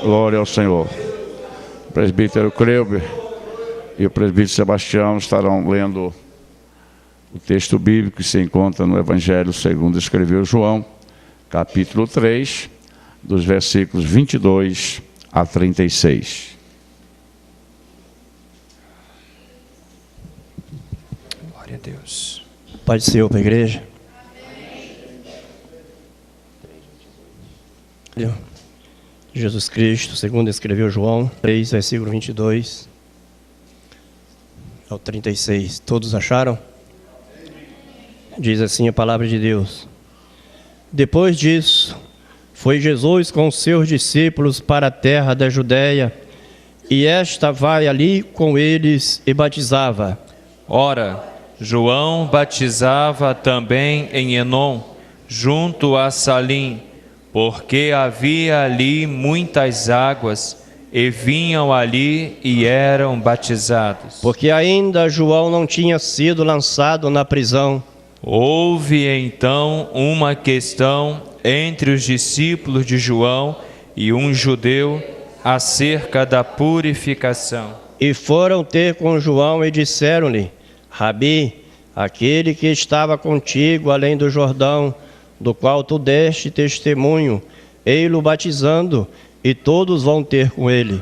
Glória ao Senhor. O presbítero Cleuber e o presbítero Sebastião estarão lendo o texto bíblico que se encontra no Evangelho segundo escreveu João, capítulo 3, dos versículos 22 a 36. Glória a Deus. Paz do Senhor para a igreja. Jesus Cristo, segundo escreveu João 3, versículo 22 ao 36. Todos acharam? Diz assim a palavra de Deus. Depois disso, foi Jesus com seus discípulos para a terra da Judéia, e esta vai ali com eles e batizava. Ora, João batizava também em Enom, junto a Salim, porque havia ali muitas águas, e vinham ali e eram batizados. Porque ainda João não tinha sido lançado na prisão. Houve então uma questão entre os discípulos de João e um judeu acerca da purificação. E foram ter com João e disseram-lhe: Rabi, aquele que estava contigo além do Jordão, do qual tu deste testemunho, ei-lo batizando, e todos vão ter com ele.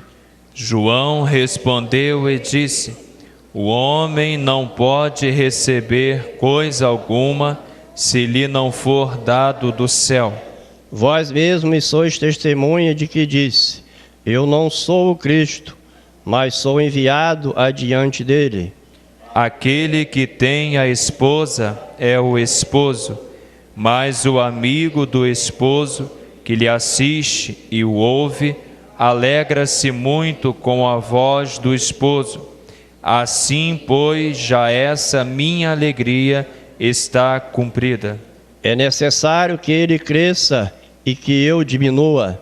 João respondeu e disse: O homem não pode receber coisa alguma se lhe não for dado do céu. Vós mesmos sois testemunha de que disse: Eu não sou o Cristo, mas sou enviado adiante dele. Aquele que tem a esposa é o esposo, mas o amigo do esposo que lhe assiste e o ouve, alegra-se muito com a voz do esposo. Assim, pois, já essa minha alegria está cumprida. É necessário que ele cresça e que eu diminua.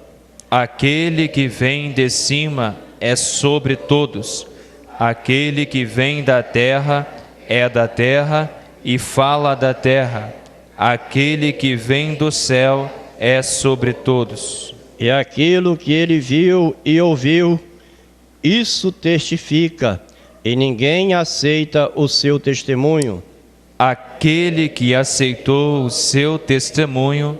Aquele que vem de cima é sobre todos. Aquele que vem da terra é da terra e fala da terra. Aquele que vem do céu é sobre todos. E aquilo que ele viu e ouviu, isso testifica, e ninguém aceita o seu testemunho. Aquele que aceitou o seu testemunho,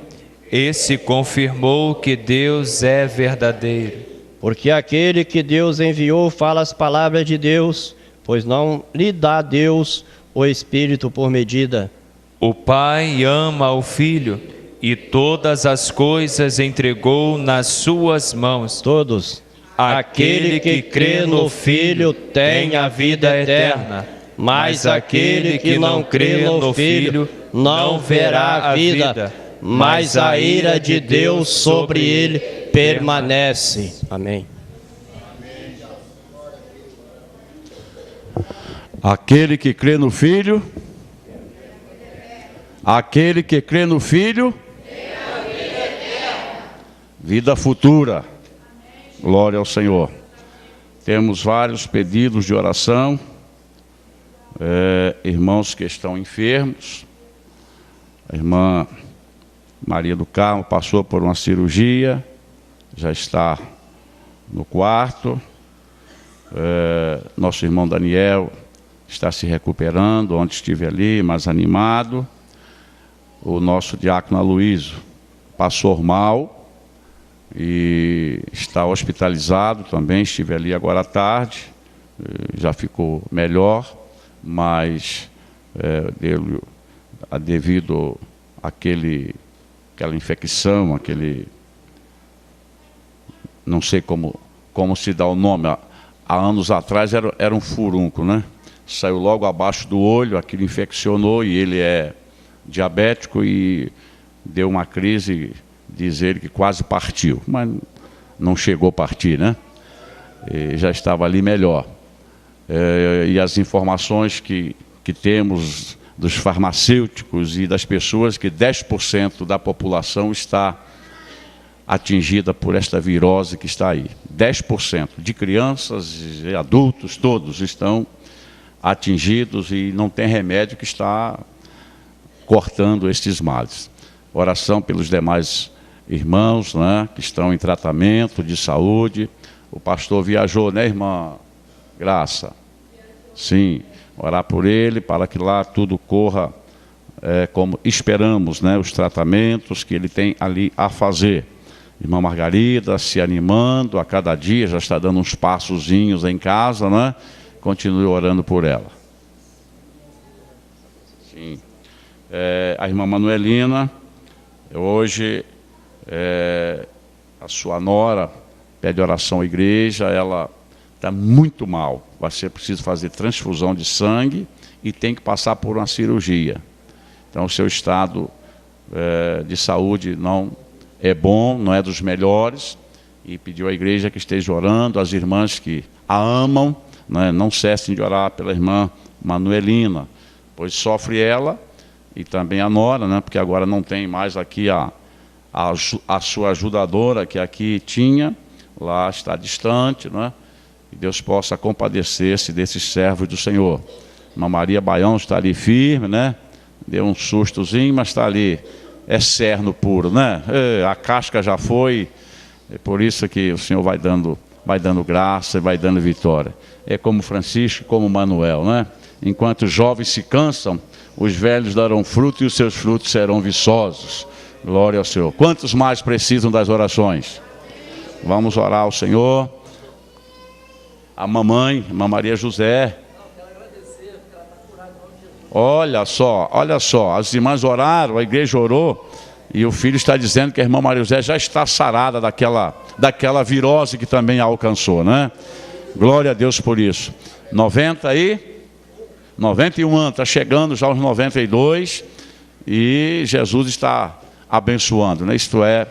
esse confirmou que Deus é verdadeiro. Porque aquele que Deus enviou fala as palavras de Deus, pois não lhe dá Deus o Espírito por medida. O Pai ama o Filho e todas as coisas entregou nas suas mãos. Todos. Aquele que crê no Filho tem a vida eterna, mas aquele que não crê no Filho não verá a vida, mas a ira de Deus sobre ele permanece. Amém. Aquele que crê no Filho, aquele que crê no Filho, vida futura. Glória ao Senhor. Temos vários pedidos de oração, irmãos que estão enfermos. A irmã Maria do Carmo passou por uma cirurgia, já está no quarto. Nosso irmão Daniel está se recuperando, ontem estive ali, mais animado. O nosso diácono Aloísio passou mal e está hospitalizado também, estive ali agora à tarde, já ficou melhor, mas devido àquela infecção, não sei como se dá o nome, há anos atrás era um furúnculo, né? Saiu logo abaixo do olho, aquilo infeccionou e ele é diabético e deu uma crise, diz ele que quase partiu, mas não chegou a partir, né? E já estava ali melhor. E as informações que temos dos farmacêuticos e das pessoas, que 10% da população está atingida por esta virose que está aí. 10% de crianças e adultos, todos estão atingidos e não tem remédio que está cortando estes males. Oração pelos demais irmãos, né, que estão em tratamento de saúde. O pastor viajou, né, irmã Graça? Sim, orar por ele, para que lá tudo corra como esperamos, né, os tratamentos que ele tem ali a fazer. Irmã Margarida se animando a cada dia, já está dando uns passozinhos em casa, né? Continue orando por ela. Sim. A irmã Manuelina, hoje, a sua nora pede oração à igreja, ela está muito mal, vai ser preciso fazer transfusão de sangue e tem que passar por uma cirurgia. Então, o seu estado de saúde não é bom, não é dos melhores, e pediu à igreja que esteja orando, as irmãs que a amam, né, não cessem de orar pela irmã Manuelina, pois sofre ela e também a nora, né, porque agora não tem mais aqui a sua ajudadora, que aqui tinha, lá está distante, né, que Deus possa compadecer-se desses servos do Senhor. Irmã Maria Baião está ali firme, né, deu um sustozinho, mas está ali. É cerno puro, né? A casca já foi, é por isso que o Senhor vai dando graça e vai dando vitória. É como Francisco, como Manuel, né? Enquanto os jovens se cansam, os velhos darão fruto e os seus frutos serão viçosos. Glória ao Senhor. Quantos mais precisam das orações? Vamos orar ao Senhor. A mamãe, Irmã Maria José. Olha só, as irmãs oraram, a igreja orou, e o filho está dizendo que a irmã Maria José já está sarada daquela virose que também a alcançou, né? Glória a Deus por isso. 91 anos, está chegando já aos 92, e Jesus está abençoando, né? Isto é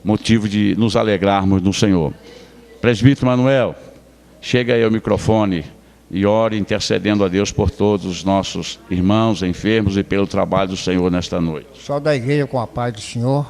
motivo de nos alegrarmos no Senhor. Presbítero Manuel, chega aí ao microfone e ore intercedendo a Deus por todos os nossos irmãos enfermos e pelo trabalho do Senhor nesta noite. Só da igreja com a paz do Senhor.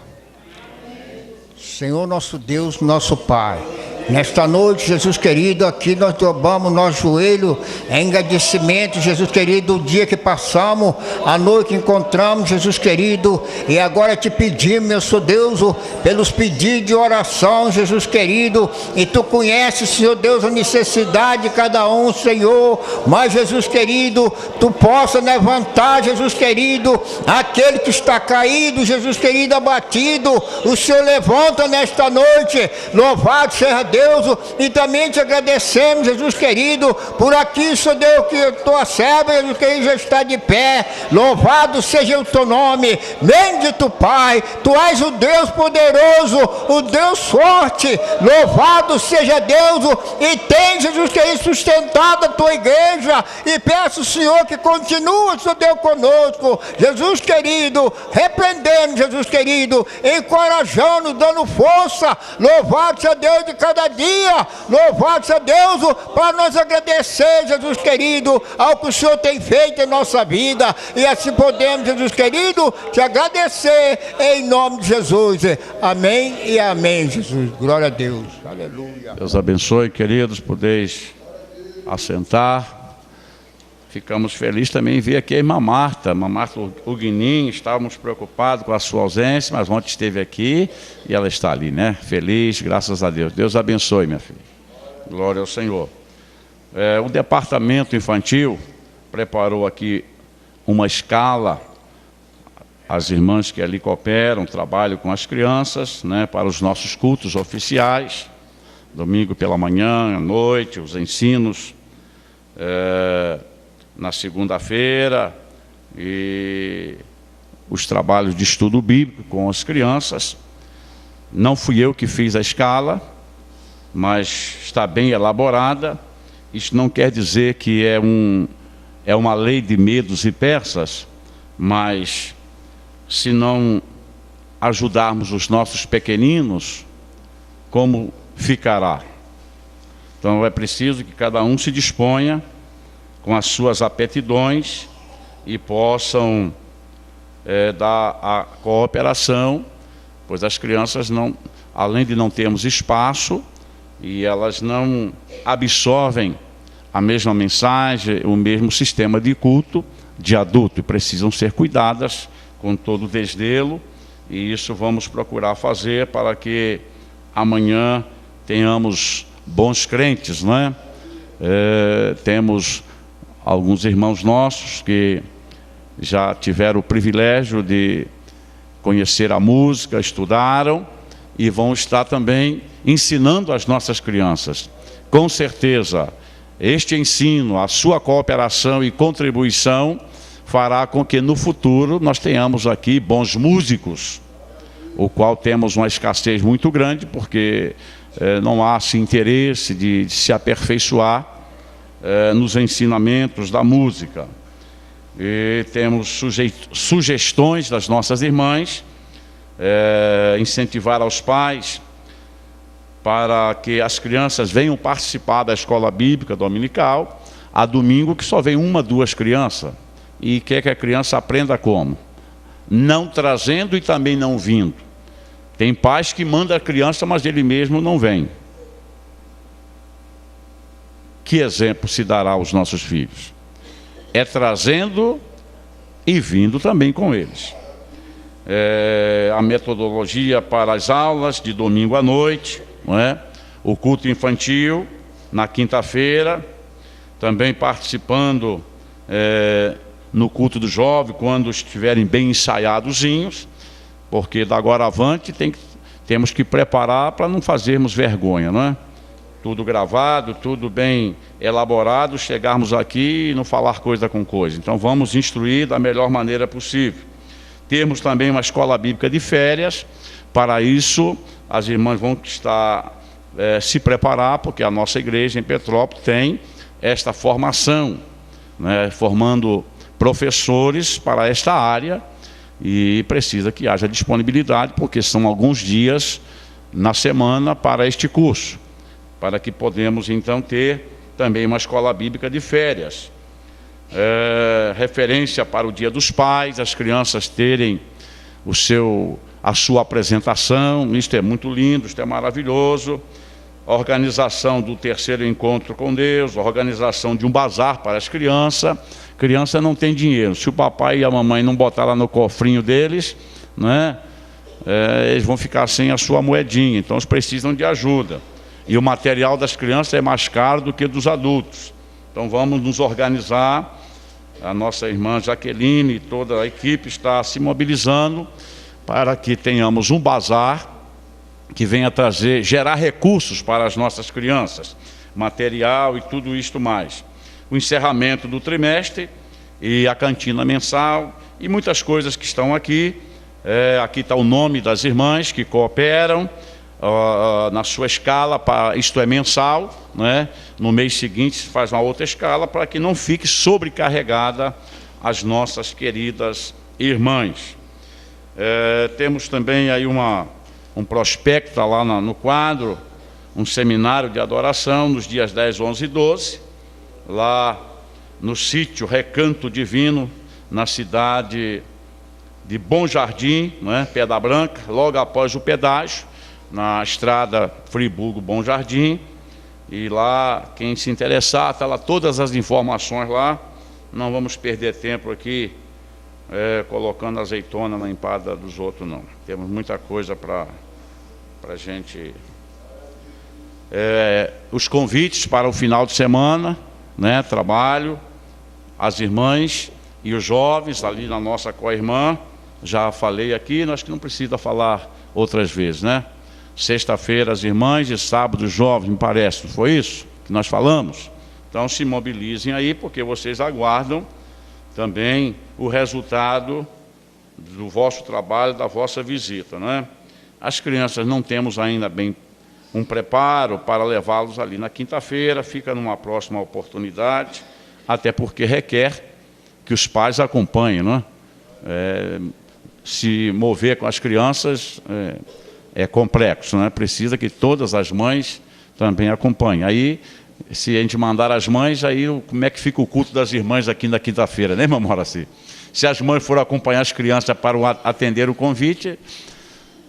Senhor nosso Deus, nosso Pai, nesta noite, Jesus querido, aqui nós dobramos nosso joelho em agradecimento, Jesus querido, o dia que passamos, a noite que encontramos, Jesus querido, e agora te pedimos, meu Senhor Deus, pelos pedidos de oração, Jesus querido, e tu conheces, Senhor Deus, a necessidade de cada um, Senhor, mas Jesus querido, tu possa levantar, Jesus querido, aquele que está caído, Jesus querido, abatido, o Senhor levanta nesta noite, louvado seja Deus. E também te agradecemos, Jesus querido, por aqui, Senhor Deus, que tua serva, Jesus querido, já está de pé. Louvado seja o teu nome, bendito Pai, tu és o Deus poderoso, o Deus forte. Louvado seja Deus, e tem, Jesus querido, sustentado a tua igreja, e peço, Senhor, que continue, Senhor Deus, conosco, Jesus querido, repreendendo, Jesus querido, encorajando, dando força. Louvado seja Deus de cada dia, louvado seja Deus, para nós agradecer, Jesus querido, ao que o Senhor tem feito em nossa vida, e assim podemos, Jesus querido, te agradecer em nome de Jesus. Amém e amém, Jesus. Glória a Deus. Aleluia. Deus abençoe, queridos, podeis assentar. Ficamos felizes também em ver aqui a irmã Marta Huguinin. Estávamos preocupados com a sua ausência, mas ontem esteve aqui e ela está ali, né? Feliz, graças a Deus. Deus abençoe, minha filha. Glória ao Senhor. O departamento infantil preparou aqui uma escala. As irmãs que ali cooperam, trabalham com as crianças, né? Para os nossos cultos oficiais. Domingo pela manhã, à noite, os ensinos. Na segunda-feira, e os trabalhos de estudo bíblico com as crianças. Não fui eu que fiz a escala, mas está bem elaborada. Isso não quer dizer que é uma lei de medos e persas, mas se não ajudarmos os nossos pequeninos, como ficará? Então é preciso que cada um se disponha com as suas aptidões e possam dar a cooperação, pois as crianças, além de não termos espaço, e elas não absorvem a mesma mensagem, o mesmo sistema de culto de adulto, e precisam ser cuidadas com todo o desdelo e isso vamos procurar fazer para que amanhã tenhamos bons crentes, não é? Temos alguns irmãos nossos que já tiveram o privilégio de conhecer a música, estudaram e vão estar também ensinando as nossas crianças. Com certeza, este ensino, a sua cooperação e contribuição fará com que no futuro nós tenhamos aqui bons músicos, o qual temos uma escassez muito grande, porque não há assim, interesse de se aperfeiçoar nos ensinamentos da música. E temos sugestões das nossas irmãs, incentivar aos pais para que as crianças venham participar da escola bíblica dominical, a domingo que só vem 1, 2 crianças, e quer que a criança aprenda como? Não trazendo e também não vindo. Tem pais que mandam a criança, mas ele mesmo não vem. Que exemplo se dará aos nossos filhos? É trazendo e vindo também com eles. A metodologia para as aulas de domingo à noite, não é? O culto infantil na quinta-feira, também participando no culto do jovem, quando estiverem bem ensaiadozinhos, porque da agora avante temos que preparar para não fazermos vergonha, não é? Tudo gravado, tudo bem elaborado, chegarmos aqui e não falar coisa com coisa. Então vamos instruir da melhor maneira possível. Temos também uma escola bíblica de férias. Para isso, as irmãs vão estar se preparar, porque a nossa igreja em Petrópolis tem esta formação, né, formando professores para esta área, e precisa que haja disponibilidade, porque são alguns dias na semana para este curso, para que podemos então ter também uma escola bíblica de férias. Referência para o Dia dos Pais, as crianças terem a sua apresentação, isto é muito lindo, isto é maravilhoso. Organização do 3º encontro com Deus, organização de um bazar para as crianças. Criança não tem dinheiro, se o papai e a mamãe não botar lá no cofrinho deles, né, eles vão ficar sem a sua moedinha, então eles precisam de ajuda. E o material das crianças é mais caro do que dos adultos. Então vamos nos organizar. A nossa irmã Jaqueline e toda a equipe está se mobilizando para que tenhamos um bazar que venha gerar recursos para as nossas crianças, material e tudo isto mais. O encerramento do trimestre e a cantina mensal e muitas coisas que estão aqui. Aqui está o nome das irmãs que cooperam na sua escala, isto é mensal, né? No mês seguinte se faz uma outra escala para que não fique sobrecarregada as nossas queridas irmãs. Temos também aí um prospecto lá no quadro, um seminário de adoração nos dias 10, 11 e 12, lá no sítio Recanto Divino, na cidade de Bom Jardim, né? Pedra Branca, logo após o pedágio, na estrada Friburgo-Bom Jardim. E lá, quem se interessar, está lá todas as informações lá. Não vamos perder tempo aqui colocando azeitona na empada dos outros, não. Temos muita coisa para a gente. Os convites para o final de semana, né, trabalho, as irmãs e os jovens ali na nossa co-irmã. Já falei aqui, nós que não precisa falar outras vezes, né? Sexta-feira as irmãs e sábado os jovens, me parece, não foi isso que nós falamos? Então se mobilizem aí, porque vocês aguardam também o resultado do vosso trabalho, da vossa visita, né? As crianças não temos ainda bem um preparo para levá-los ali na quinta-feira, fica numa próxima oportunidade, até porque requer que os pais acompanhem, não é? Se mover com as crianças é complexo, né? Precisa que todas as mães também acompanhem. Aí, se a gente mandar as mães, aí como é que fica o culto das irmãs aqui na quinta-feira, né, irmã Moraci? Se as mães forem acompanhar as crianças para atender o convite,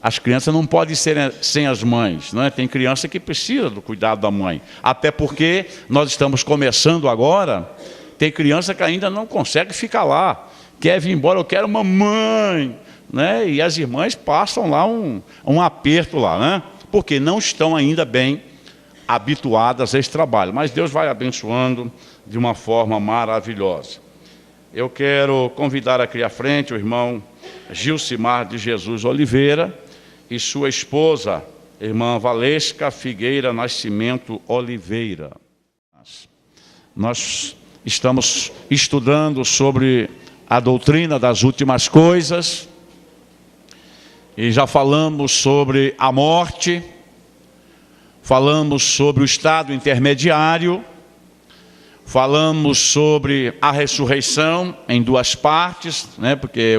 as crianças não podem ser sem as mães, não é? Tem criança que precisa do cuidado da mãe. Até porque nós estamos começando agora, tem criança que ainda não consegue ficar lá. Quer vir embora, eu quero mamãe. né? E as irmãs passam lá um aperto lá, né? Porque não estão ainda bem habituadas a esse trabalho. Mas Deus vai abençoando de uma forma maravilhosa. Eu quero convidar aqui à frente o irmão Gilcimar de Jesus Oliveira e sua esposa, irmã Valesca Figueira Nascimento Oliveira. Nós estamos estudando sobre a doutrina das últimas coisas e já falamos sobre a morte, falamos sobre o estado intermediário, falamos sobre a ressurreição em duas partes, né, porque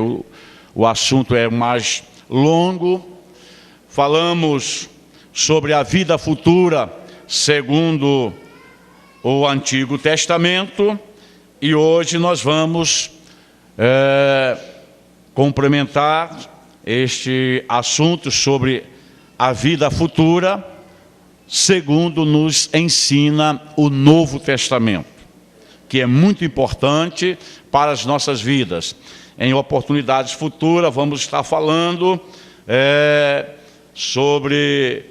o assunto é mais longo. Falamos sobre a vida futura segundo o Antigo Testamento e hoje nós vamos complementar este assunto sobre a vida futura segundo nos ensina o Novo Testamento, que é muito importante para as nossas vidas. Em oportunidades futuras vamos estar falando sobre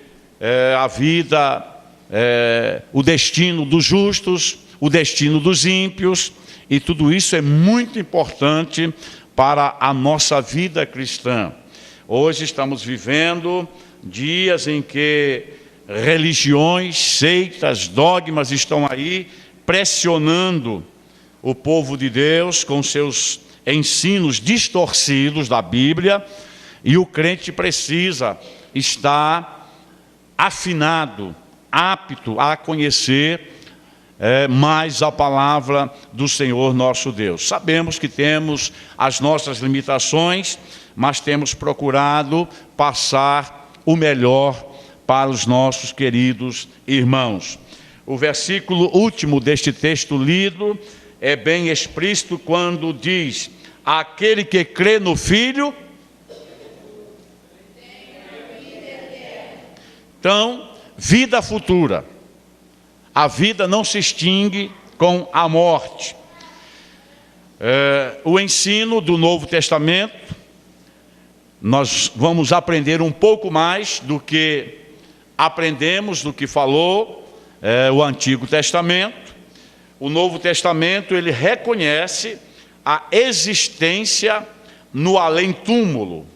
a vida, o destino dos justos, o destino dos ímpios, e tudo isso é muito importante para a nossa vida cristã. Hoje estamos vivendo dias em que religiões, seitas, dogmas estão aí pressionando o povo de Deus com seus ensinos distorcidos da Bíblia, e o crente precisa estar afinado, apto a conhecer mais a palavra do Senhor nosso Deus. Sabemos que temos as nossas limitações, mas temos procurado passar o melhor para os nossos queridos irmãos. O versículo último deste texto lido é bem explícito quando diz: aquele que crê no Filho. Então, vida futura. A vida não se extingue com a morte. O ensino do Novo Testamento, nós vamos aprender um pouco mais do que aprendemos, do que falou o Antigo Testamento. O Novo Testamento, ele reconhece a existência no além-túmulo,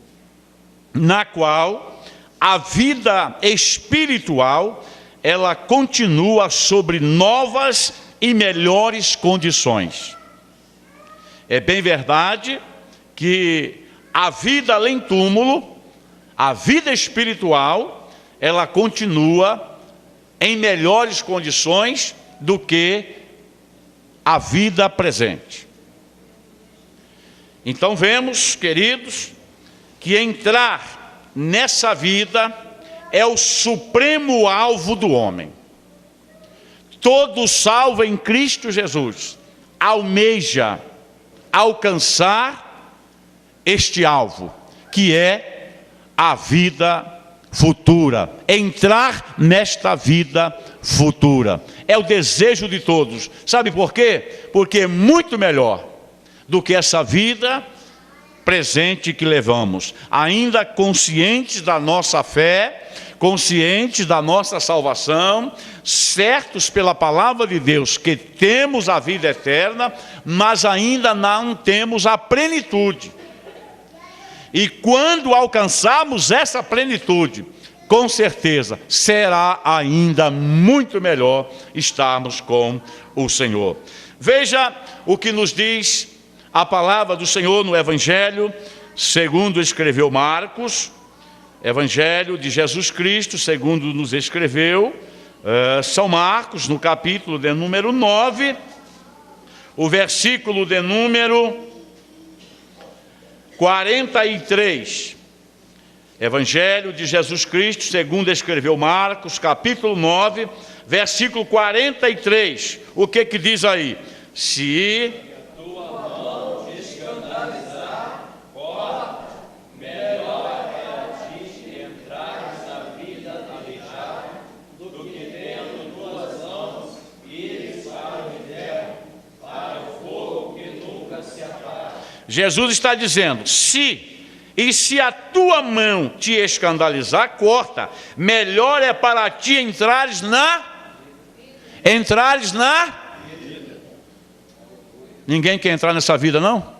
na qual a vida espiritual, ela continua sobre novas e melhores condições. É bem verdade que a vida além-túmulo, a vida espiritual, ela continua em melhores condições do que a vida presente. Então vemos, queridos, que entrar nessa vida é o supremo alvo do homem. Todo salvo em Cristo Jesus almeja alcançar este alvo, que é a vida futura, entrar nesta vida futura. É o desejo de todos. Sabe por quê? Porque é muito melhor do que essa vida presente que levamos, ainda conscientes da nossa fé, conscientes da nossa salvação, certos pela palavra de Deus que temos a vida eterna, mas ainda não temos a plenitude. E quando alcançarmos essa plenitude, com certeza será ainda muito melhor estarmos com o Senhor. Veja o que nos diz a palavra do Senhor no Evangelho, segundo escreveu Marcos, Evangelho de Jesus Cristo, segundo nos escreveu São Marcos, no capítulo de número 9, o versículo de número 43. Evangelho de Jesus Cristo, segundo escreveu Marcos, capítulo 9, versículo 43. O que diz aí? Se Jesus está dizendo, se E se a tua mão te escandalizar, corta. Melhor é para ti entrares na... Ninguém quer entrar nessa vida, não?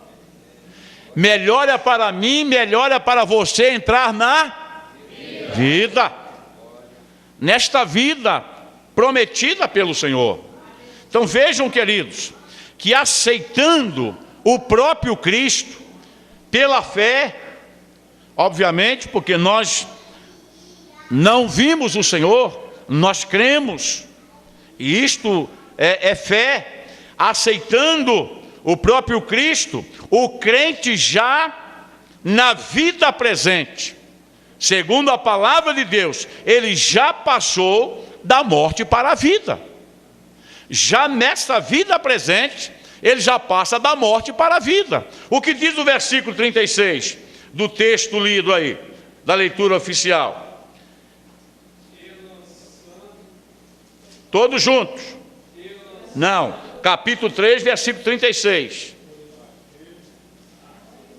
Melhor é para mim, melhor é para você entrar na vida. Nesta vida prometida pelo Senhor. Então vejam, queridos, que aceitando o próprio Cristo, pela fé, obviamente, porque nós não vimos o Senhor, nós cremos, e isto é fé, aceitando o próprio Cristo, o crente já na vida presente, segundo a palavra de Deus, ele já passou da morte para a vida. Já nesta vida presente, ele já passa da morte para a vida. O que diz o versículo 36 do texto lido aí, da leitura oficial? Todos juntos? Não, capítulo 3, versículo 36.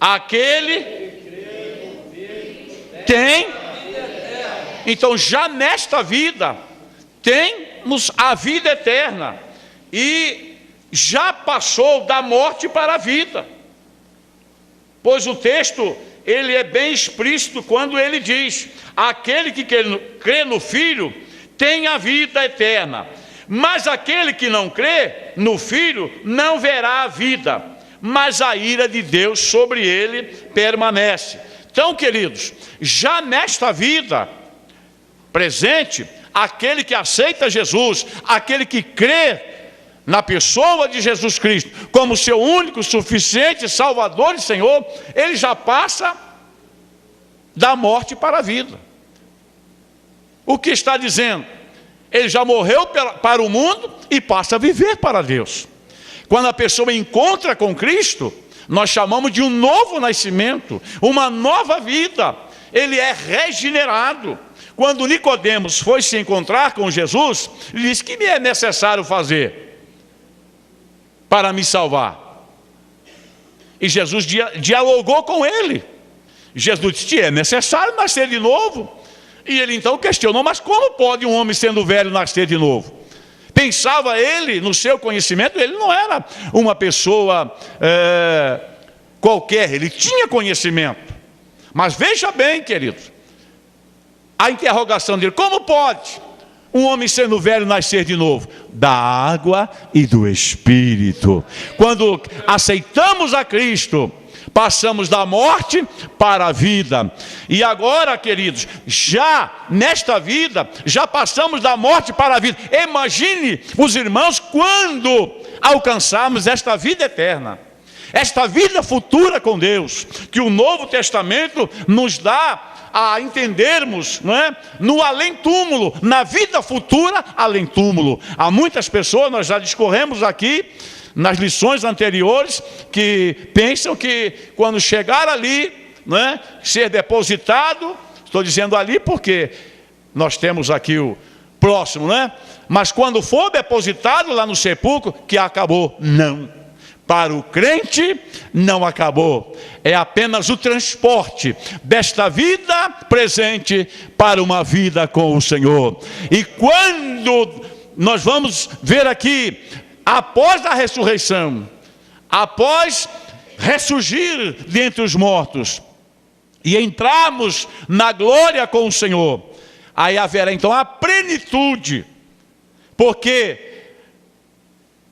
Aquele tem, então já nesta vida, temos a vida eterna, e já passou da morte para a vida, pois o texto, ele é bem explícito quando ele diz, aquele que crê no Filho, tem a vida eterna, mas aquele que não crê no Filho, não verá a vida, mas a ira de Deus sobre ele permanece. Então, queridos, já nesta vida presente, aquele que aceita Jesus, aquele que crê na pessoa de Jesus Cristo, como seu único, suficiente Salvador e Senhor, ele já passa da morte para a vida. O que está dizendo? Ele já morreu para o mundo e passa a viver para Deus. Quando a pessoa encontra com Cristo, nós chamamos de um novo nascimento, uma nova vida. Ele é regenerado. Quando Nicodemos foi se encontrar com Jesus, ele disse: que me é necessário fazer para me salvar? E Jesus dialogou com ele. Jesus disse: te é necessário nascer de novo. E ele então questionou: mas como pode um homem sendo velho nascer de novo? Pensava ele, no seu conhecimento, ele não era uma pessoa qualquer, ele tinha conhecimento. Mas veja bem, querido, a interrogação dele: como pode um homem sendo velho nascer de novo? Da água e do Espírito. Quando aceitamos a Cristo, passamos da morte para a vida. E agora, queridos, já nesta vida, já passamos da morte para a vida. Imagine os irmãos quando alcançarmos esta vida eterna, esta vida futura com Deus, que o Novo Testamento nos dá a entendermos, não é? No além-túmulo, na vida futura além-túmulo. Há muitas pessoas, nós já discorremos aqui nas lições anteriores, que pensam que quando chegar ali, não é, ser depositado, estou dizendo ali porque nós temos aqui o próximo, não é? Mas quando for depositado lá no sepulcro, que acabou. Não. Para o crente não acabou, é apenas o transporte desta vida presente para uma vida com o Senhor. E quando nós vamos ver aqui, após a ressurreição, após ressurgir dentre os mortos e entrarmos na glória com o Senhor, aí haverá então a plenitude, porque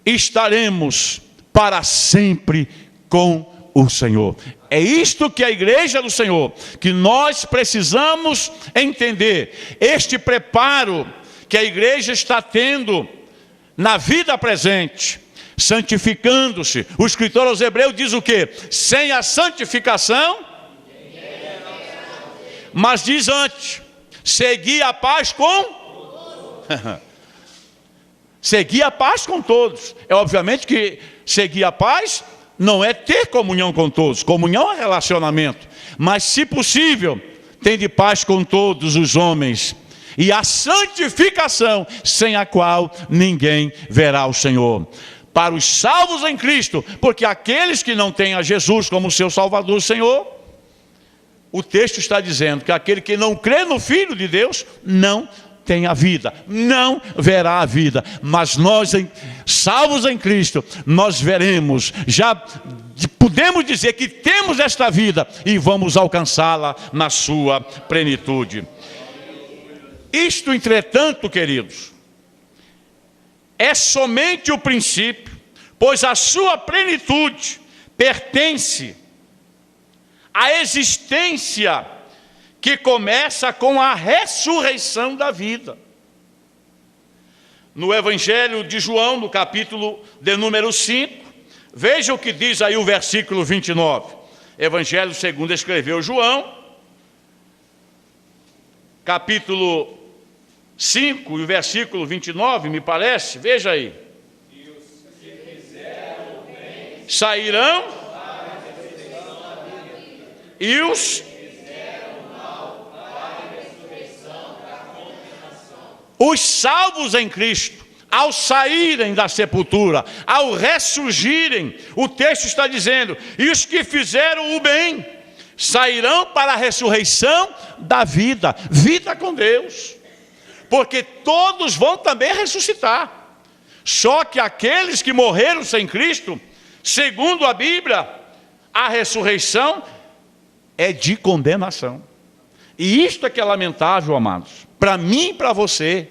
estaremos para sempre com o Senhor. É isto que a igreja do Senhor, que nós precisamos entender, este preparo que a igreja está tendo na vida presente, santificando-se. O escritor aos Hebreus diz o quê? Sem a santificação, mas diz antes, segui a paz com... seguir a paz com todos. É obviamente que seguir a paz não é ter comunhão com todos. Comunhão é relacionamento. Mas, se possível, tem de paz com todos os homens. E a santificação, sem a qual ninguém verá o Senhor. Para os salvos em Cristo, porque aqueles que não têm a Jesus como seu Salvador, Senhor, o texto está dizendo que aquele que não crê no Filho de Deus não tem a vida, não verá a vida. Mas nós, salvos em Cristo, nós veremos, já podemos dizer que temos esta vida e vamos alcançá-la na sua plenitude. Isto, entretanto, queridos, é somente o princípio, pois a sua plenitude pertence à existência que começa com a ressurreição da vida. No Evangelho de João, no capítulo de número 5, veja o que diz aí o versículo 29. Evangelho segundo escreveu João, capítulo 5 e o versículo 29, me parece, veja aí. Sairão e os salvos em Cristo, ao saírem da sepultura, ao ressurgirem, o texto está dizendo, e os que fizeram o bem, sairão para a ressurreição da vida, vida com Deus, porque todos vão também ressuscitar, só que aqueles que morreram sem Cristo, segundo a Bíblia, a ressurreição é de condenação. E isto é que é lamentável, amados, para mim e para você,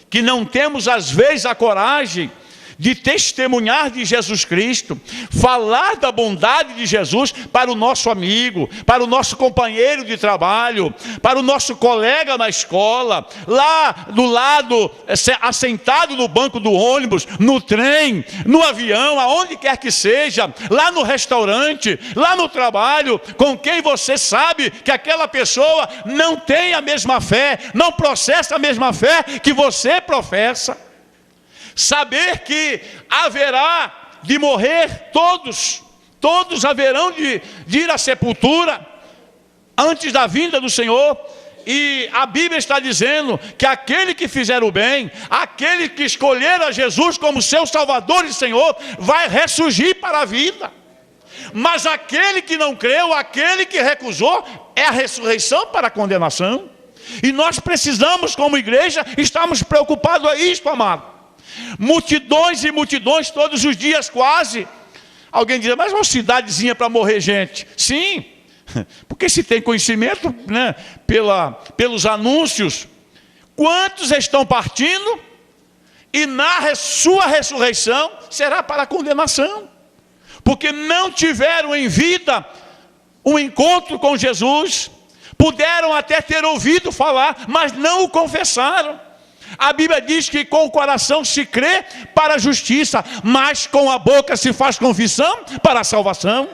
que não temos às vezes a coragem de testemunhar de Jesus Cristo, falar da bondade de Jesus para o nosso amigo, para o nosso companheiro de trabalho, para o nosso colega na escola, lá do lado, assentado no banco do ônibus, no trem, no avião, aonde quer que seja, lá no restaurante, lá no trabalho, com quem você sabe que aquela pessoa não tem a mesma fé, não processa a mesma fé que você professa. Saber que haverá de morrer todos haverão de ir à sepultura antes da vinda do Senhor. E a Bíblia está dizendo que aquele que fizer o bem, aquele que escolher a Jesus como seu Salvador e Senhor, vai ressurgir para a vida. Mas aquele que não creu, aquele que recusou, é a ressurreição para a condenação. E nós precisamos, como igreja, estarmos preocupados a isto, amado. Multidões e multidões todos os dias quase. Alguém diz, mas uma cidadezinha para morrer gente. Sim, porque se tem conhecimento, né, pelos anúncios, quantos estão partindo e na sua ressurreição será para a condenação, porque não tiveram em vida um encontro com Jesus, puderam até ter ouvido falar, mas não o confessaram. A Bíblia diz que com o coração se crê para a justiça, mas com a boca se faz confissão para a salvação.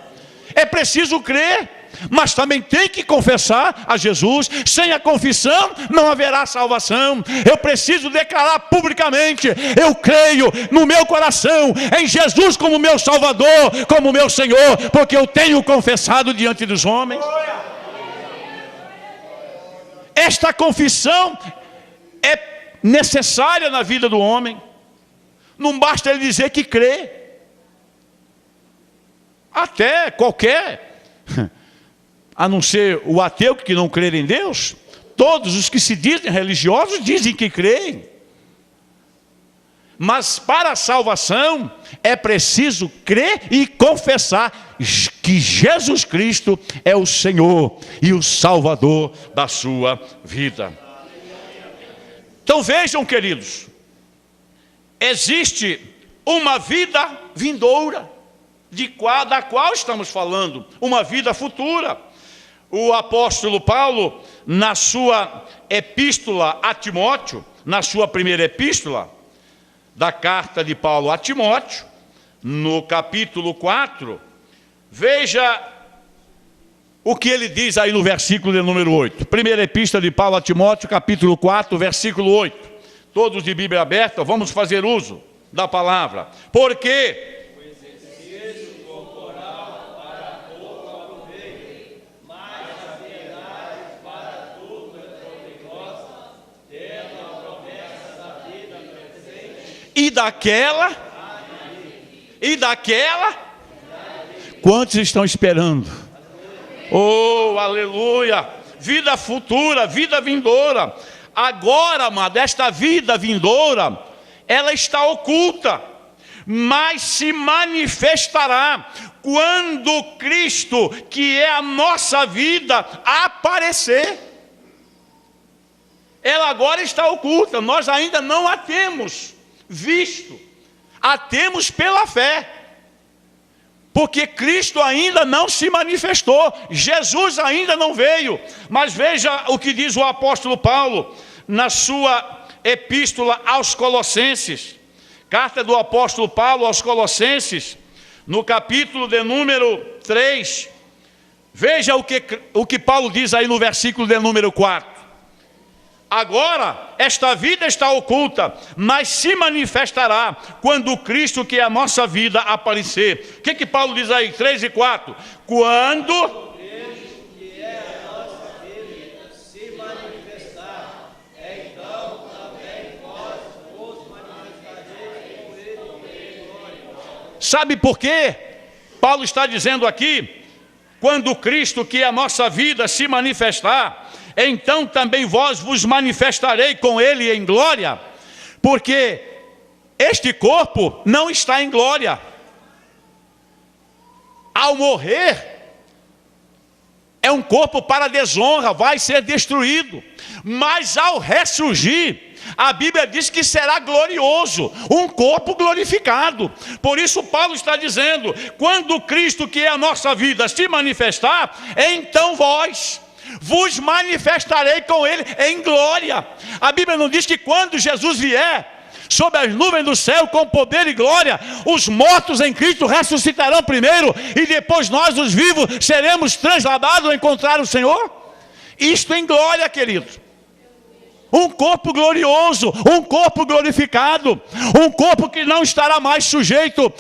É preciso crer, mas também tem que confessar a Jesus. Sem a confissão não haverá salvação. Eu preciso declarar publicamente, eu creio no meu coração em Jesus como meu Salvador, como meu Senhor, porque eu tenho confessado diante dos homens. Esta confissão é necessária na vida do homem. Não basta ele dizer que crê. Até qualquer, a não ser o ateu que não crê em Deus, todos os que se dizem religiosos dizem que creem. Mas para a salvação é preciso crer e confessar que Jesus Cristo é o Senhor e o Salvador da sua vida. Então vejam, queridos, existe uma vida vindoura, da qual estamos falando, uma vida futura. O apóstolo Paulo, na sua epístola a Timóteo, na sua primeira epístola, da carta de Paulo a Timóteo, no capítulo 4, veja o que ele diz aí no versículo de número 8. Primeira epístola de Paulo a Timóteo, capítulo 4, versículo 8. Todos de Bíblia aberta, vamos fazer uso da palavra. Porque o exercício corporal para pouco aproveita, mas a piedade para tudo é proveitosa, tendo a promessa da vida presente e daquela. Quantos estão esperando Oh, aleluia! Vida futura, vida vindoura. Agora, amado, esta vida vindoura, ela está oculta, mas se manifestará quando Cristo, que é a nossa vida, aparecer. Ela agora está oculta, nós ainda não a temos visto, a temos pela fé, porque Cristo ainda não se manifestou, Jesus ainda não veio. Mas veja o que diz o apóstolo Paulo na sua epístola aos Colossenses, carta do apóstolo Paulo aos Colossenses, no capítulo de número 3, veja o que Paulo diz aí no versículo de número 4. Agora, esta vida está oculta, mas se manifestará quando o Cristo, que é a nossa vida, aparecer. O que Paulo diz aí, 3 e 4? Quando sabe por quê? Paulo está dizendo aqui, quando Cristo, que é a nossa vida, se manifestar, então também vos manifestarei com ele em glória, porque este corpo não está em glória. Ao morrer, é um corpo para desonra, vai ser destruído, mas ao ressurgir, a Bíblia diz que será glorioso, um corpo glorificado. Por isso Paulo está dizendo, quando Cristo, que é a nossa vida, se manifestar, então vos manifestarei com ele em glória. A Bíblia não diz que quando Jesus vier sob as nuvens do céu com poder e glória, os mortos em Cristo ressuscitarão primeiro e depois nós, os vivos, seremos transladados a encontrar o Senhor? Isto em glória, queridos. Um corpo glorioso, um corpo glorificado, um corpo que não estará mais sujeito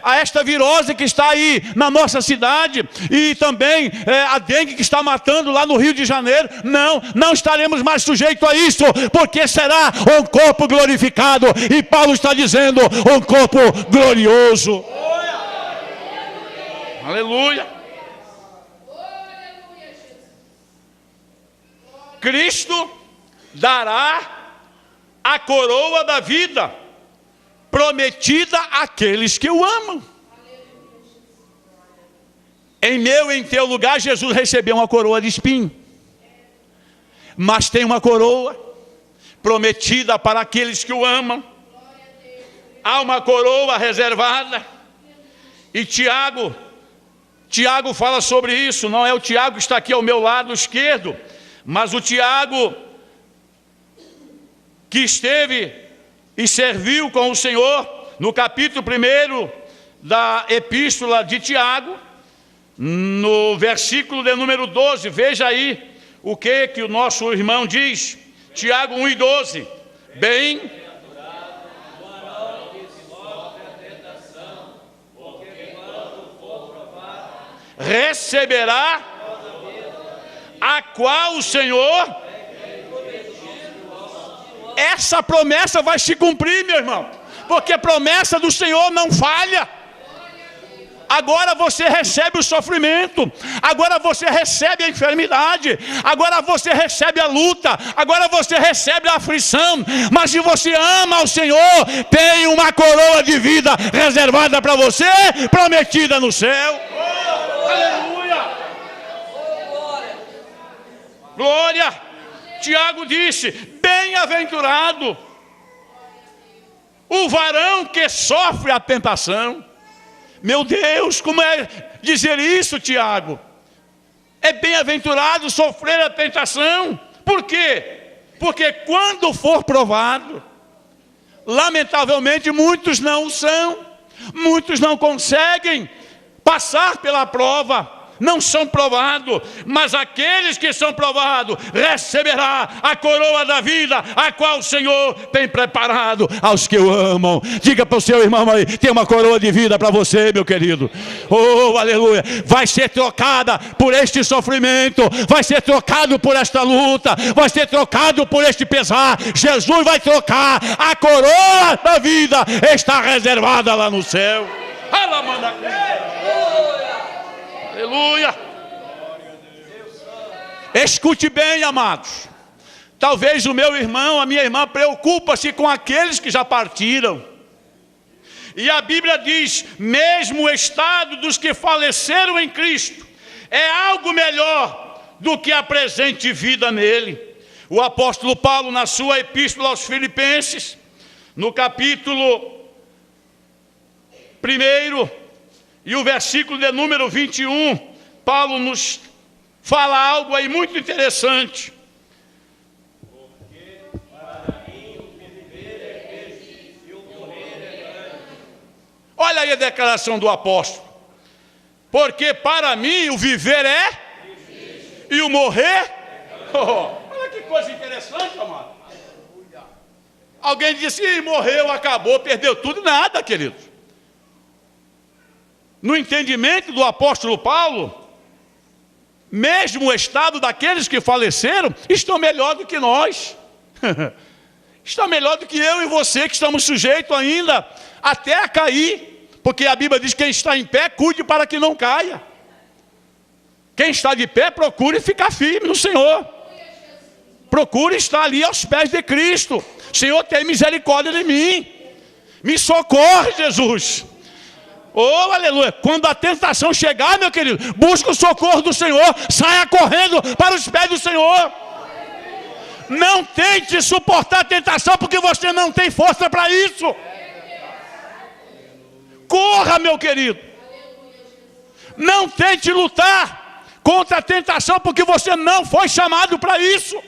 a esta virose que está aí na nossa cidade, e também a dengue que está matando lá no Rio de Janeiro. Não estaremos mais sujeitos a isso, porque será um corpo glorificado, e Paulo está dizendo, um corpo glorioso. Aleluia! Cristo dará a coroa da vida prometida àqueles que o amam. Em meu e em teu lugar, Jesus recebeu uma coroa de espinho, mas tem uma coroa prometida para aqueles que o amam. Há uma coroa reservada, e Tiago fala sobre isso. Não é o Tiago que está aqui ao meu lado esquerdo, mas o Tiago que esteve e serviu com o Senhor, no capítulo 1 da epístola de Tiago, no versículo de número 12, veja aí o que o nosso irmão diz, Tiago 1 e 12, bem... receberá a qual o Senhor... Essa promessa vai se cumprir, meu irmão, porque a promessa do Senhor não falha. Agora você recebe o sofrimento, agora você recebe a enfermidade, agora você recebe a luta, agora você recebe a aflição, mas se você ama ao Senhor, tem uma coroa de vida reservada para você, prometida no céu. Aleluia! Glória! Tiago disse, bem-aventurado o varão que sofre a tentação. Meu Deus, como é dizer isso, Tiago? É bem-aventurado sofrer a tentação. Por quê? Porque quando for provado, lamentavelmente muitos não são, muitos não conseguem passar pela prova, não são provados, mas aqueles que são provados receberá a coroa da vida, a qual o Senhor tem preparado aos que o amam. Diga para o seu irmão aí, tem uma coroa de vida para você, meu querido. Oh, aleluia! Vai ser trocada por este sofrimento, vai ser trocado por esta luta, vai ser trocado por este pesar. Jesus vai trocar, a coroa da vida está reservada lá no céu. Aleluia! Escute bem, amados. Talvez o meu irmão, a minha irmã, preocupa-se com aqueles que já partiram. E a Bíblia diz, mesmo o estado dos que faleceram em Cristo é algo melhor do que a presente vida nele. O apóstolo Paulo, na sua epístola aos Filipenses, no capítulo 1 e o versículo de número 21, Paulo nos fala algo aí muito interessante. Olha aí a declaração do apóstolo. Porque para mim o viver é e o morrer. Olha que coisa interessante, amado. Alguém disse, morreu, acabou, perdeu tudo. Nada, querido. No entendimento do apóstolo Paulo, mesmo o estado daqueles que faleceram, estão melhor do que nós. Está melhor do que eu e você, que estamos sujeitos ainda até a cair. Porque a Bíblia diz que quem está em pé, cuide para que não caia. Quem está de pé, procure ficar firme no Senhor. Procure estar ali aos pés de Cristo. Senhor, tem misericórdia de mim. Me socorre, Jesus. Oh, aleluia. Quando a tentação chegar, meu querido, busque o socorro do Senhor. Saia correndo para os pés do Senhor. Não tente suportar a tentação, porque você não tem força para isso. Corra, meu querido. Não tente lutar contra a tentação, porque você não foi chamado para isso.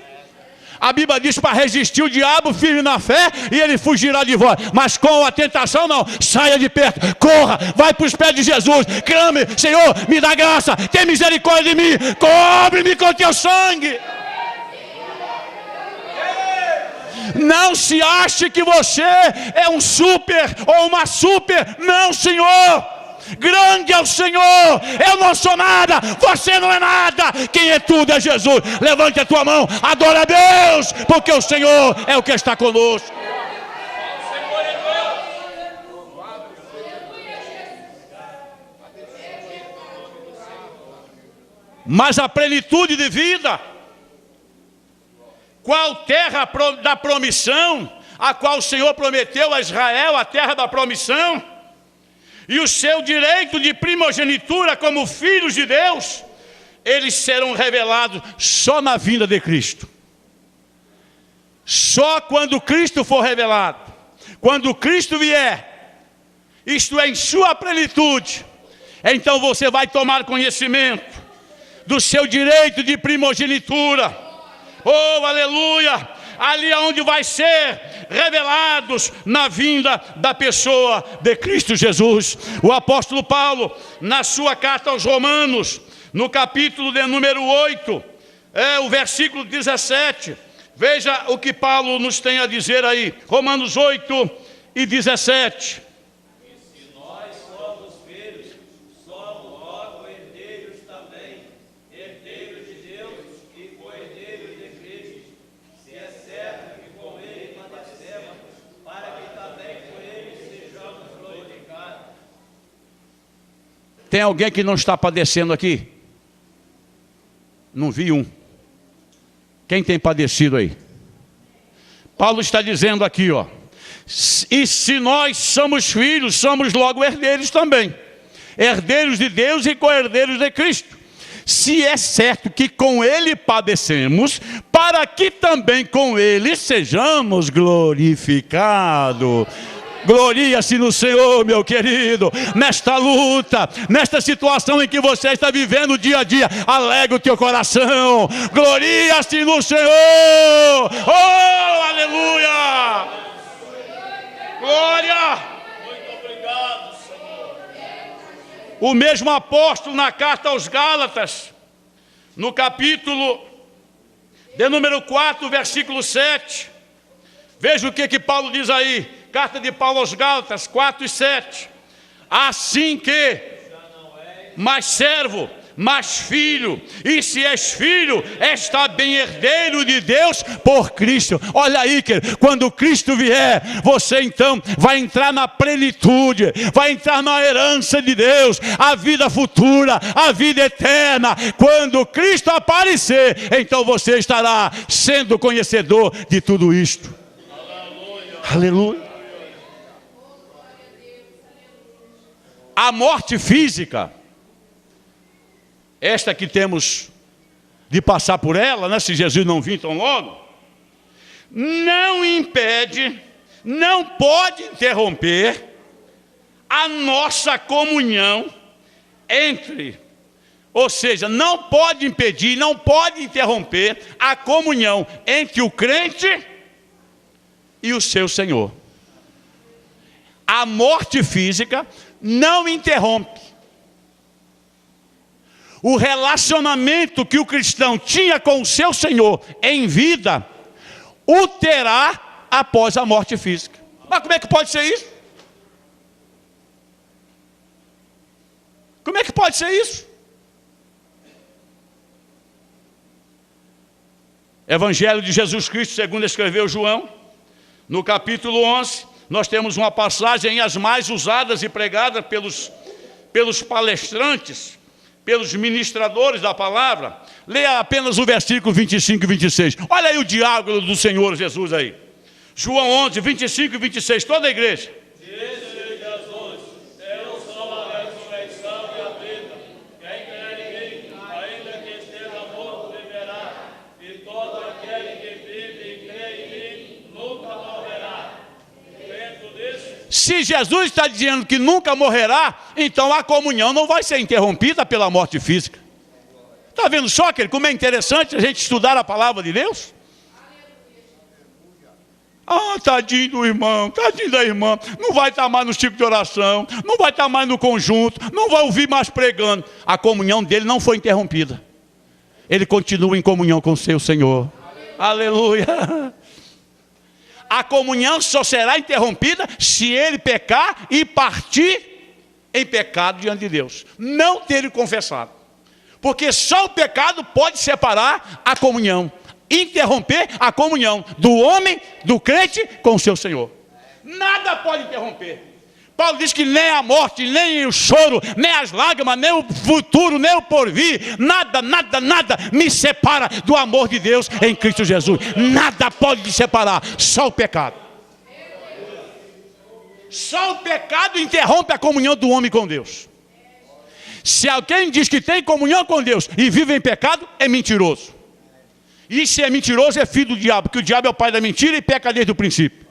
A Bíblia diz para resistir o diabo firme na fé e ele fugirá de vós. Mas com a tentação não, saia de perto, corra, vai para os pés de Jesus, clame, Senhor, me dá graça, tem misericórdia de mim, cobre-me com teu sangue. Não se ache que você é um super ou uma super. Não, Senhor. Grande é o Senhor. Eu não sou nada. Você não é nada. Quem é tudo é Jesus. Levante a tua mão. Adora a Deus. Porque o Senhor é o que está conosco. Mas a plenitude de vida, qual terra da promissão, a qual o Senhor prometeu a Israel, a terra da promissão, e o seu direito de primogenitura como filhos de Deus, eles serão revelados só na vinda de Cristo. Só quando Cristo for revelado. Quando Cristo vier, isto é, em sua plenitude, então você vai tomar conhecimento do seu direito de primogenitura. Oh, aleluia! Ali onde vai ser revelados na vinda da pessoa de Cristo Jesus. O apóstolo Paulo, na sua carta aos Romanos, no capítulo de número 8, o versículo 17, veja o que Paulo nos tem a dizer aí. Romanos 8 e 17. Tem alguém que não está padecendo aqui? Não vi um. Quem tem padecido aí? Paulo está dizendo aqui, ó. E se nós somos filhos, somos logo herdeiros também. Herdeiros de Deus e co-herdeiros de Cristo. Se é certo que com Ele padecemos, para que também com Ele sejamos glorificados. Gloria-se no Senhor, meu querido, nesta luta, nesta situação em que você está vivendo dia a dia, alegra o teu coração, gloria-se no Senhor, oh, aleluia, glória, muito obrigado, Senhor. O mesmo apóstolo na carta aos Gálatas, no capítulo de número 4, versículo 7, veja o que Paulo diz aí. Carta de Paulo aos Gálatas 4 e 7. Assim que, mais servo, mas filho, e se és filho, está bem herdeiro de Deus por Cristo. Olha aí, querido, quando Cristo vier, você então vai entrar na plenitude, vai entrar na herança de Deus, a vida futura, a vida eterna. Quando Cristo aparecer, então você estará sendo conhecedor de tudo isto. Aleluia. A morte física, esta que temos de passar por ela, né, se Jesus não vir tão logo, não impede, não pode interromper a nossa comunhão ou seja, não pode impedir, não pode interromper a comunhão entre o crente e o seu Senhor. A morte física não interrompe o relacionamento que o cristão tinha com o seu Senhor em vida, o terá após a morte física. Mas como é que pode ser isso? Como é que pode ser isso? Evangelho de Jesus Cristo, segundo escreveu João, no capítulo 11, nós temos uma passagem as mais usadas e pregadas pelos palestrantes, pelos ministradores da palavra. Leia apenas o versículo 25 e 26. Olha aí o diálogo do Senhor Jesus aí. João 11, 25 e 26, toda a igreja. Disse-lhe Jesus: eu sou a ressurreição e a vida. Quem crer em mim, ainda que esteja morto, viverá. E todo aquele que vive e crê em mim, nunca morrerá. Dentro disso, se Jesus está dizendo que nunca morrerá, então a comunhão não vai ser interrompida pela morte física. Está vendo só, querido, como é interessante a gente estudar a palavra de Deus? Ah, tadinho do irmão, tadinho da irmã, não vai estar mais no ciclo de oração, não vai estar mais no conjunto, não vai ouvir mais pregando. A comunhão dele não foi interrompida. Ele continua em comunhão com o seu Senhor. Aleluia. A comunhão só será interrompida se ele pecar e partir em pecado diante de Deus, não ter confessado. Porque só o pecado pode separar a comunhão, interromper a comunhão do homem, do crente com o seu Senhor. Nada pode interromper. Paulo diz que nem a morte, nem o choro, nem as lágrimas, nem o futuro, nem o porvir, nada me separa do amor de Deus em Cristo Jesus. Nada pode te separar, só o pecado. Só o pecado interrompe a comunhão do homem com Deus. Se alguém diz que tem comunhão com Deus e vive em pecado, é mentiroso. E se é mentiroso, é filho do diabo, porque o diabo é o pai da mentira e peca desde o princípio.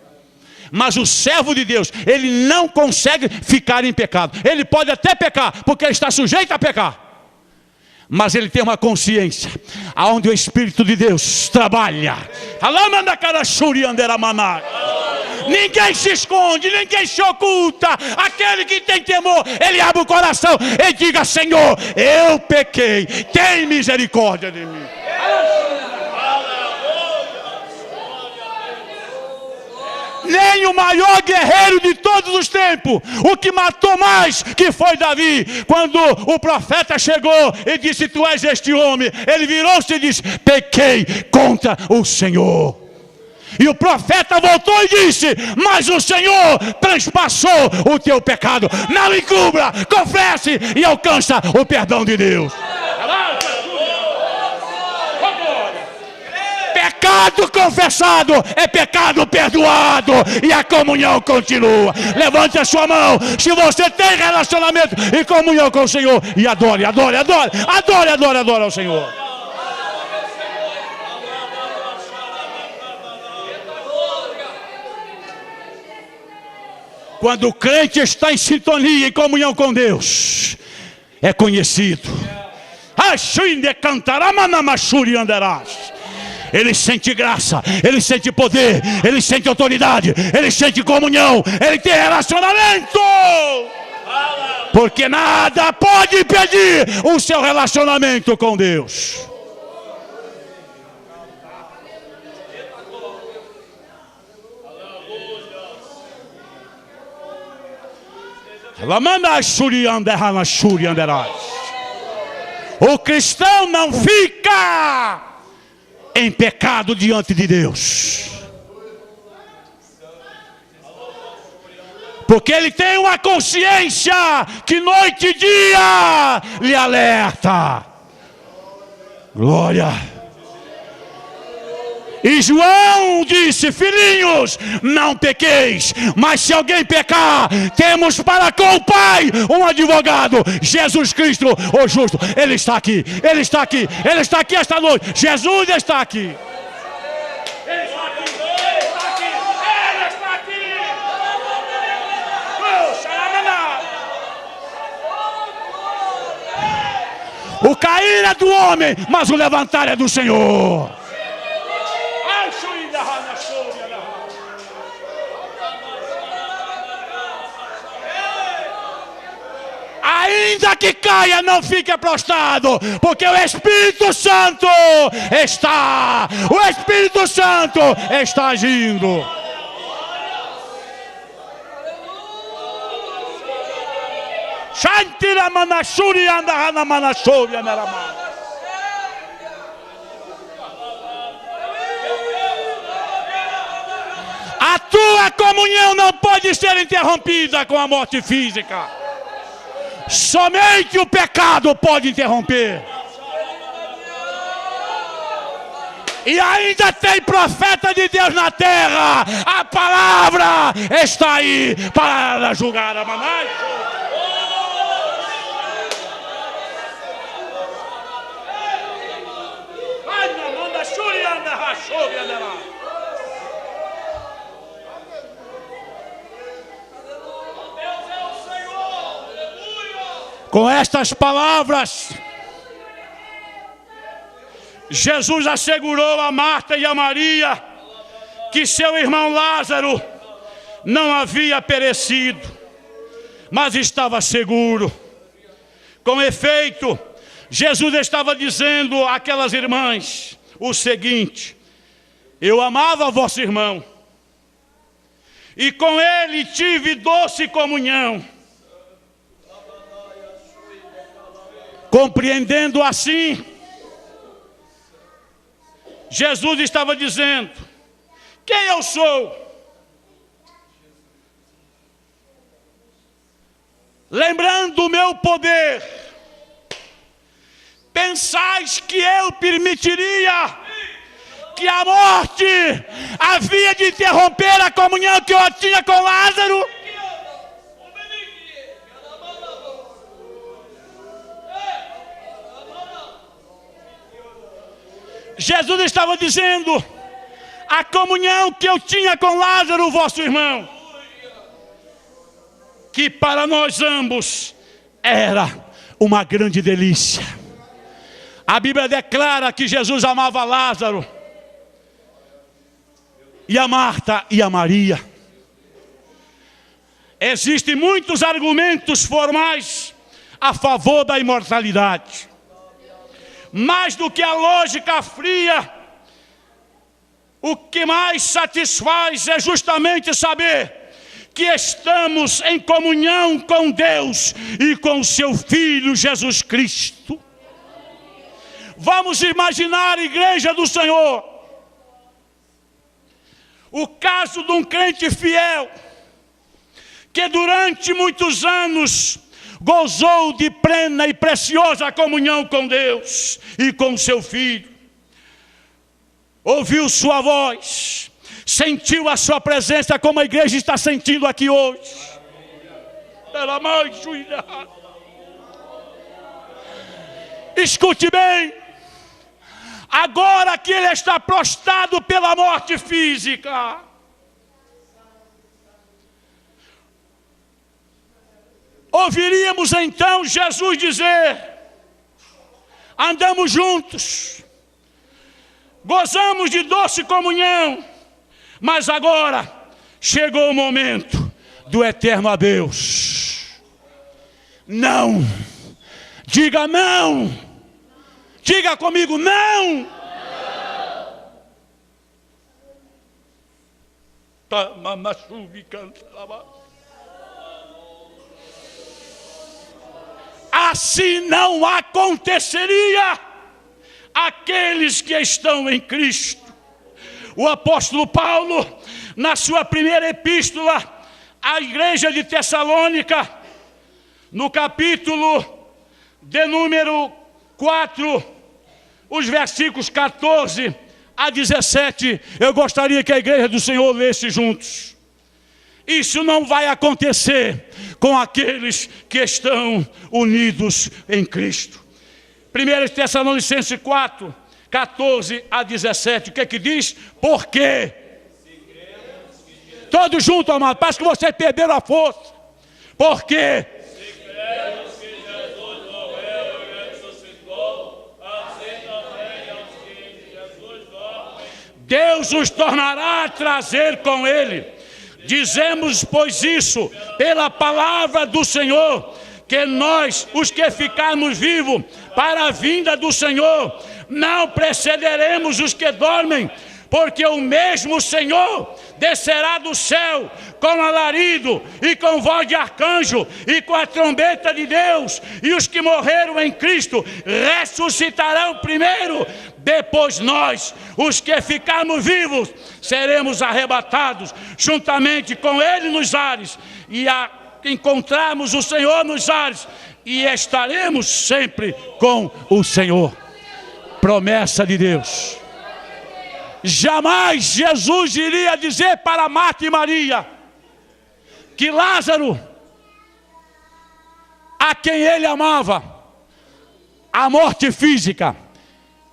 Mas o servo de Deus, ele não consegue ficar em pecado. Ele pode até pecar, porque ele está sujeito a pecar. Mas ele tem uma consciência, aonde o Espírito de Deus trabalha. Ninguém se esconde, ninguém se oculta. Aquele que tem temor, ele abre o coração e diga: Senhor, eu pequei, tem misericórdia de mim. Nem o maior guerreiro de todos os tempos, o que matou mais, que foi Davi, quando o profeta chegou e disse: tu és este homem, ele virou-se e disse: pequei contra o Senhor. E o profeta voltou e disse: mas o Senhor transpassou o teu pecado. Não encubra, confesse e alcança o perdão de Deus. Pecado confessado é pecado perdoado, e a comunhão continua. Levante a sua mão se você tem relacionamento e comunhão com o Senhor, e adore ao Senhor. Quando o crente está em sintonia, em comunhão com Deus, é conhecido. Ele sente graça, ele sente poder, ele sente autoridade, ele sente comunhão, ele tem relacionamento. Porque nada pode impedir o seu relacionamento com Deus. O cristão não fica em pecado diante de Deus, porque ele tem uma consciência que noite e dia lhe alerta. Glória. E João disse: filhinhos, não pequeis, mas se alguém pecar, temos para com o Pai um advogado, Jesus Cristo, o justo. Ele está aqui, Ele está aqui, Ele está aqui esta noite. Jesus está aqui. Ele está aqui, Ele está aqui, Ele está aqui. O cair é do homem, mas o levantar é do Senhor. Ainda que caia, não fique prostrado, porque o Espírito Santo está agindo. A tua comunhão não pode ser interrompida com a morte física. Somente o pecado pode interromper. E ainda tem profeta de Deus na terra. A palavra está aí para julgar a manai. Com estas palavras, Jesus assegurou a Marta e a Maria que seu irmão Lázaro não havia perecido, mas estava seguro. Com efeito, Jesus estava dizendo àquelas irmãs o seguinte: eu amava vosso irmão, e com ele tive doce comunhão. Compreendendo assim, Jesus estava dizendo: quem eu sou? Lembrando o meu poder, pensais que eu permitiria que a morte havia de interromper a comunhão que eu tinha com Lázaro? Jesus estava dizendo: a comunhão que eu tinha com Lázaro, vosso irmão, que para nós ambos era uma grande delícia. A Bíblia declara que Jesus amava Lázaro, e a Marta e a Maria. Existem muitos argumentos formais a favor da imortalidade. Mais do que a lógica fria, o que mais satisfaz é justamente saber que estamos em comunhão com Deus e com seu Filho Jesus Cristo. Vamos imaginar a igreja do Senhor, o caso de um crente fiel, que durante muitos anos gozou de plena e preciosa comunhão com Deus e com seu Filho. Ouviu sua voz, sentiu a sua presença como a igreja está sentindo aqui hoje. Escute bem, agora que ele está prostrado pela morte física, ouviríamos então Jesus dizer: andamos juntos, gozamos de doce comunhão, mas agora chegou o momento do eterno adeus. Não, diga não, diga comigo não. assim não aconteceria aqueles que estão em Cristo. O apóstolo Paulo, na sua primeira epístola à igreja de Tessalônica, no capítulo de número 4, os versículos 14 a 17, eu gostaria que a igreja do Senhor lesse juntos. Isso não vai acontecer com aqueles que estão unidos em Cristo. 1 Tessalonicenses 4, 14 a 17, o que é que diz? Porque todos juntos, amado, parece que vocês perderam a força. Porque Deus os tornará a trazer com Ele. Dizemos, pois, isso pela palavra do Senhor, que nós, os que ficarmos vivos para a vinda do Senhor, não precederemos os que dormem, porque o mesmo Senhor descerá do céu com alarido e com voz de arcanjo e com a trombeta de Deus, e os que morreram em Cristo ressuscitarão primeiro. Depois nós, os que ficarmos vivos, seremos arrebatados juntamente com Ele nos ares, e encontrarmos o Senhor nos ares, e estaremos sempre com o Senhor. Promessa de Deus. Jamais Jesus iria dizer para Marta e Maria que Lázaro, a quem ele amava, a morte física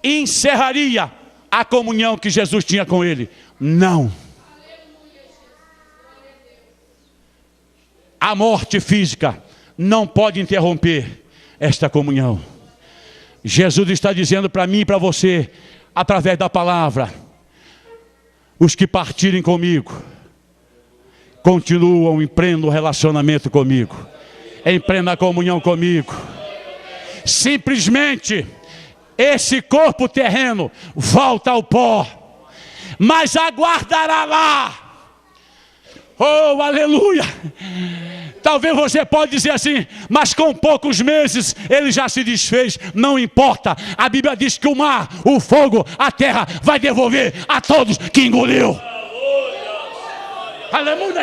encerraria a comunhão que Jesus tinha com ele. Não. A morte física não pode interromper esta comunhão. Jesus está dizendo para mim e para você, através da palavra: os que partirem comigo continuam em pleno relacionamento comigo, em plena comunhão comigo. Simplesmente esse corpo terreno volta ao pó, mas aguardará lá. Oh, aleluia! Talvez você pode dizer assim: mas com poucos meses ele já se desfez. Não importa, a Bíblia diz que o mar, o fogo, a terra vai devolver a todos que engoliu. Aleluia!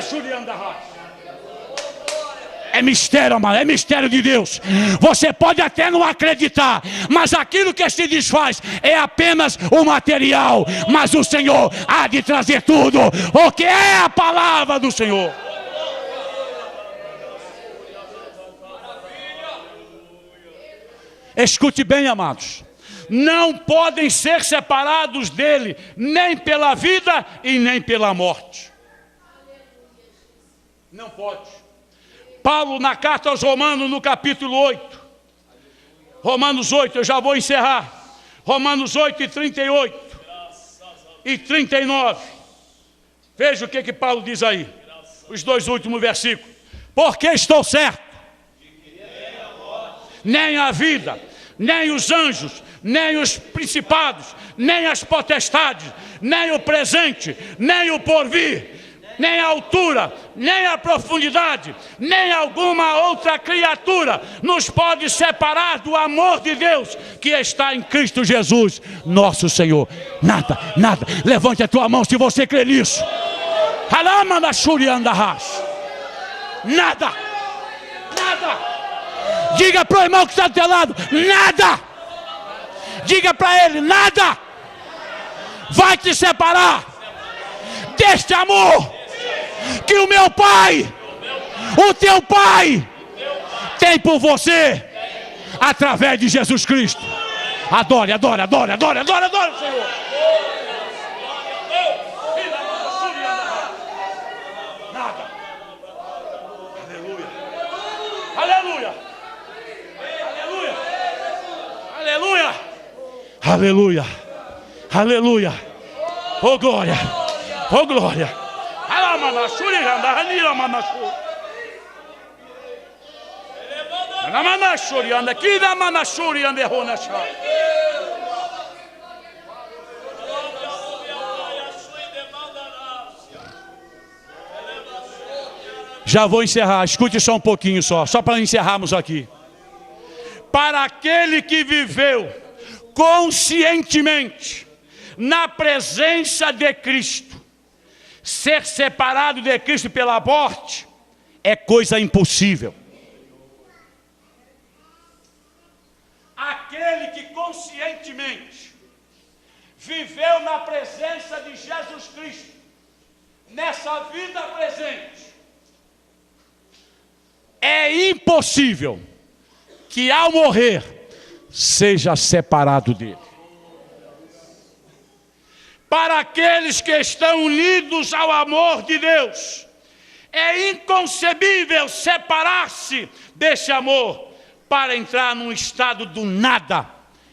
É mistério, amado, é mistério de Deus. Você pode até não acreditar, mas aquilo que se desfaz é apenas o material. Mas o Senhor há de trazer tudo, o que é a palavra do Senhor. Escute bem, amados. Não podem ser separados dele, nem pela vida e nem pela morte. Não pode. Paulo, na carta aos Romanos, no capítulo 8. Romanos 8, eu já vou encerrar. Romanos 8 e 38 e 39. Veja o que Paulo diz aí. Os dois últimos versículos. Porque estou certo, nem a vida, nem os anjos, nem os principados, nem as potestades, nem o presente, nem o porvir, nem a altura, nem a profundidade, nem alguma outra criatura nos pode separar do amor de Deus que está em Cristo Jesus, nosso Senhor. Nada, nada. Levante a tua mão se você crê nisso. Nada, nada. Diga para o irmão que está do teu lado: nada. Diga para ele: nada vai te separar deste amor que o meu Pai, o teu Pai, tem por você, através de Jesus Cristo. Adore, adore, adore, adore, adore, adore, Senhor. Nada. Aleluia. Aleluia. Aleluia. Aleluia. Aleluia. Oh glória. Oh glória. Já vou encerrar, escute só um pouquinho só para encerrarmos aqui. para aquele que viveu conscientemente na presença de Cristo, ser separado de Cristo pela morte é coisa impossível. Aquele que conscientemente viveu na presença de Jesus Cristo, nessa vida presente, é impossível que ao morrer seja separado dele. Para aqueles que estão unidos ao amor de Deus, é inconcebível separar-se desse amor para entrar num estado do nada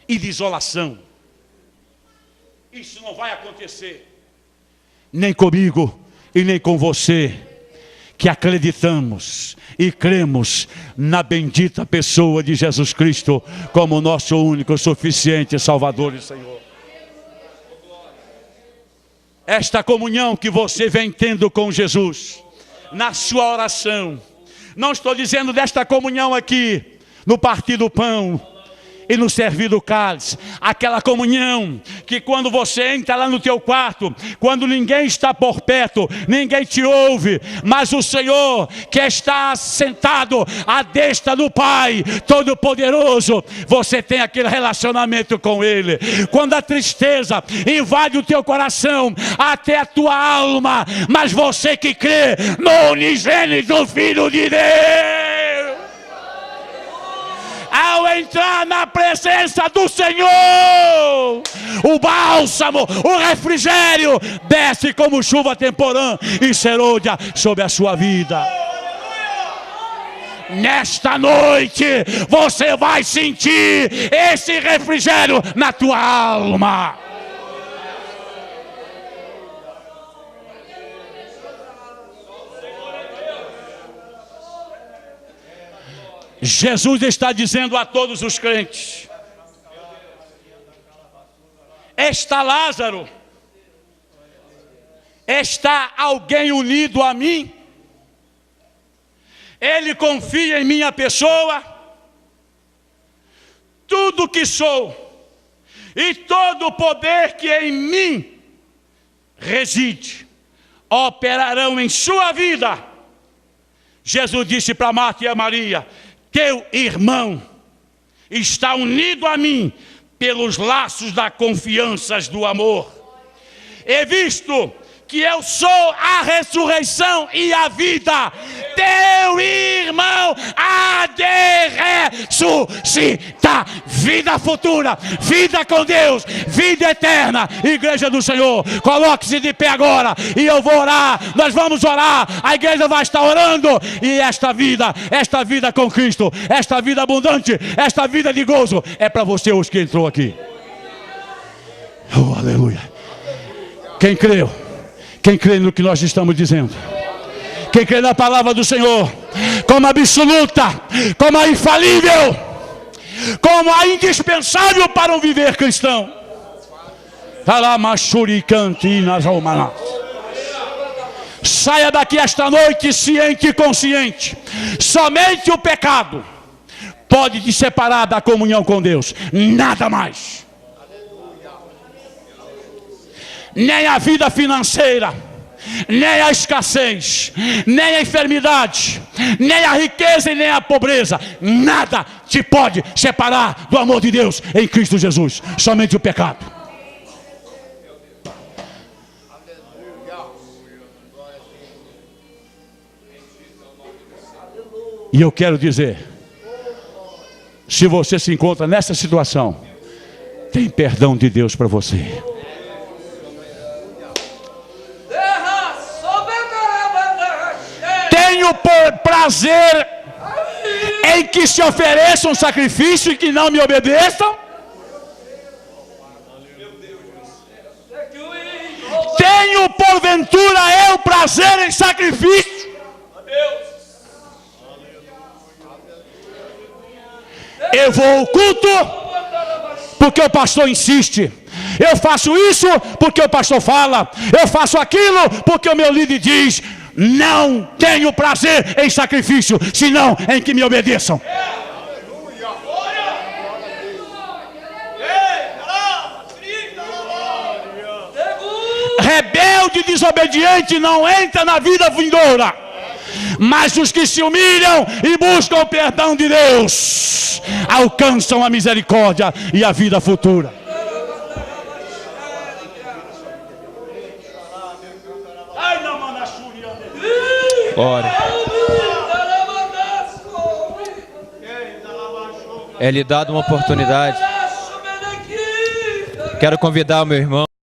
e de isolação. Isso não vai acontecer, nem comigo e nem com você, que acreditamos e cremos na bendita pessoa de Jesus Cristo como nosso único, suficiente Salvador e Senhor. Esta comunhão que você vem tendo com Jesus, na sua oração, não estou dizendo desta comunhão aqui, no partir do pão e no servir do cálice, aquela comunhão que quando você entra lá no teu quarto, quando ninguém está por perto, ninguém te ouve, mas o Senhor que está sentado à destra do Pai Todo-Poderoso, você tem aquele relacionamento com Ele. Quando a tristeza invade o teu coração, até a tua alma, mas você que crê no unigênito Filho de Deus, ao entrar na presença do Senhor, o bálsamo, o refrigério desce como chuva temporã e serôdia sobre a sua vida. Nesta noite você vai sentir esse refrigério na tua alma. Jesus está dizendo a todos os crentes: está Lázaro? Está alguém unido a mim? Ele confia em minha pessoa? Tudo que sou e todo o poder que em mim reside operarão em sua vida. Jesus disse para Marta e a Maria: teu irmão está unido a mim pelos laços da confiança do amor. E visto que eu sou a ressurreição e a vida, teu irmão há de ressuscitar. Vida futura, vida com Deus, vida eterna. Igreja do Senhor, coloque-se de pé agora e eu vou orar, nós vamos orar, a igreja vai estar orando, e esta vida com Cristo, esta vida abundante, esta vida de gozo, é para você hoje que entrou aqui. Oh, aleluia. Quem creu? Quem crê no que nós estamos dizendo? Quem crê na palavra do Senhor como absoluta, como a infalível, como a indispensável para um viver cristão? Saia daqui esta noite ciente e consciente. Somente o pecado pode te separar da comunhão com Deus, nada mais. Nem a vida financeira, nem a escassez, nem a enfermidade, nem a riqueza e nem a pobreza, nada te pode separar do amor de Deus em Cristo Jesus, somente o pecado. E eu quero dizer, se você se encontra nessa situação, tem perdão de Deus para você. Tenho por prazer em que se ofereçam sacrifício e que não me obedeçam. Tenho porventura eu prazer em sacrifício. Eu vou ao culto porque o pastor insiste. Eu faço isso porque o pastor fala. Eu faço aquilo porque o meu líder diz. Não tenho prazer em sacrifício, senão em que me obedeçam. desobediente não entra na vida vindoura. Mas os que se humilham e buscam o perdão de Deus alcançam a misericórdia e a vida futura. Ore. É lhe dado uma oportunidade. Quero convidar o meu irmão.